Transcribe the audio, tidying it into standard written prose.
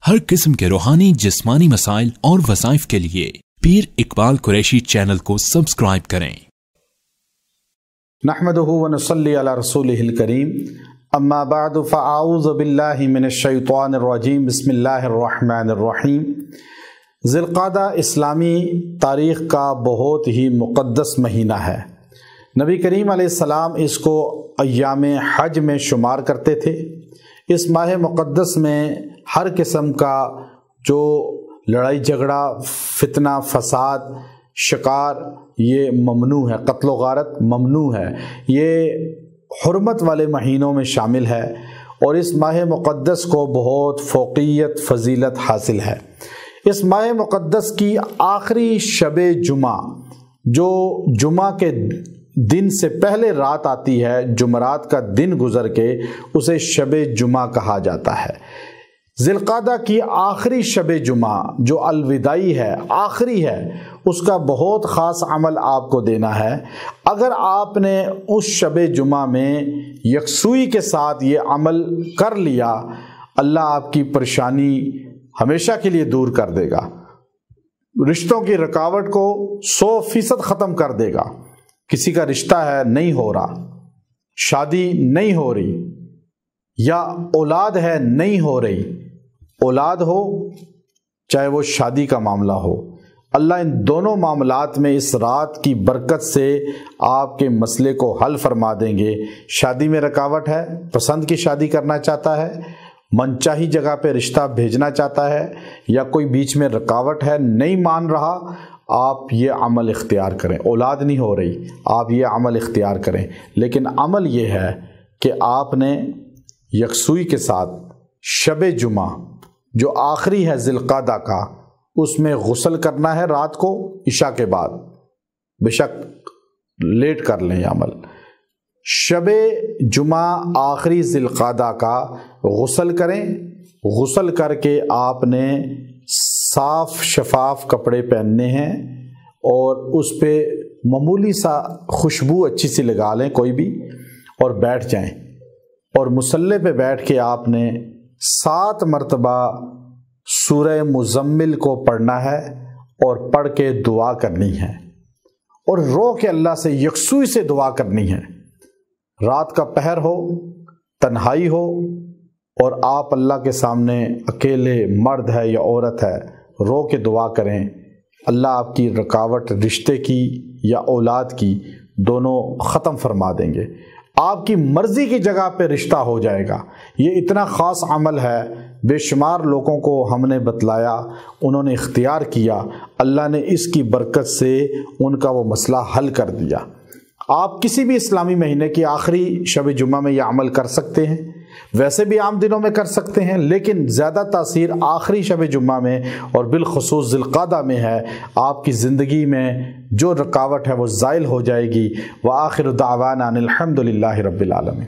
ہر قسم کے روحانی جسمانی مسائل اور وظائف کے لیے پیر اقبال قریشی چینل کو سبسکرائب کریں۔ نحمدہ ونصلی علی رسولہ الکریم، اما بعد فاعوذ باللہ من الشیطان الرجیم، بسم اللہ الرحمن الرحیم۔ ذی القعدہ اسلامی تاریخ کا بہت ہی مقدس مہینہ ہے۔ نبی کریم علیہ السلام اس کو ایام حج میں شمار کرتے تھے۔ اس ماہ مقدس میں ہر قسم کا جو لڑائی جھگڑا، فتنہ، فساد، شکار یہ ممنوع ہے، قتل و غارت ممنوع ہے، یہ حرمت والے مہینوں میں شامل ہے، اور اس ماہ مقدس کو بہت فوقیت فضیلت حاصل ہے۔ اس ماہ مقدس کی آخری شب جمعہ، جو جمعہ کے دن سے پہلے رات آتی ہے، جمعرات کا دن گزر کے اسے شب جمعہ کہا جاتا ہے۔ ذی القعدہ کی آخری شب جمعہ جو الوداعی ہے، آخری ہے، اس کا بہت خاص عمل آپ کو دینا ہے۔ اگر آپ نے اس شب جمعہ میں یکسوئی کے ساتھ یہ عمل کر لیا، اللہ آپ کی پریشانی ہمیشہ کے لیے دور کر دے گا، رشتوں کی رکاوٹ کو 100% ختم کر دے گا۔ کسی کا رشتہ ہے نہیں ہو رہا، شادی نہیں ہو رہی، یا اولاد ہے نہیں ہو رہی، اولاد ہو چاہے وہ شادی کا معاملہ ہو، اللہ ان دونوں معاملات میں اس رات کی برکت سے آپ کے مسئلے کو حل فرما دیں گے۔ شادی میں رکاوٹ ہے، پسند کی شادی کرنا چاہتا ہے، منچاہی جگہ پہ رشتہ بھیجنا چاہتا ہے، یا کوئی بیچ میں رکاوٹ ہے نہیں مان رہا، آپ یہ عمل اختیار کریں۔ اولاد نہیں ہو رہی، آپ یہ عمل اختیار کریں، لیکن عمل یہ ہے کہ آپ نے یکسوئی کے ساتھ شب جمعہ جو آخری ہے ذی القعدہ کا، اس میں غسل کرنا ہے رات کو عشاء کے بعد، بے شک لیٹ کر لیں یہ عمل۔ شب جمعہ آخری ذی القعدہ کا غسل کریں، غسل کر کے آپ نے صاف شفاف کپڑے پہننے ہیں، اور اس پہ معمولی سا خوشبو اچھی سی لگا لیں کوئی بھی، اور بیٹھ جائیں، اور مصلی پہ بیٹھ کے آپ نے 7 مرتبہ سورہ مزمل کو پڑھنا ہے، اور پڑھ کے دعا کرنی ہے، اور رو کے اللہ سے یکسوئی سے دعا کرنی ہے۔ رات کا پہر ہو، تنہائی ہو، اور آپ اللہ کے سامنے اکیلے، مرد ہے یا عورت ہے، رو کے دعا کریں، اللہ آپ کی رکاوٹ رشتے کی یا اولاد کی دونوں ختم فرما دیں گے، آپ کی مرضی کی جگہ پہ رشتہ ہو جائے گا۔ یہ اتنا خاص عمل ہے، بے شمار لوگوں کو ہم نے بتلایا، انہوں نے اختیار کیا، اللہ نے اس کی برکت سے ان کا وہ مسئلہ حل کر دیا۔ آپ کسی بھی اسلامی مہینے کی آخری شب جمعہ میں یہ عمل کر سکتے ہیں، ویسے بھی عام دنوں میں کر سکتے ہیں، لیکن زیادہ تاثیر آخری شب جمعہ میں اور بالخصوص ذی القعدہ میں ہے۔ آپ کی زندگی میں جو رکاوٹ ہے وہ زائل ہو جائے گی۔ وآخر دعوانا ان الحمد للہ رب العالمین۔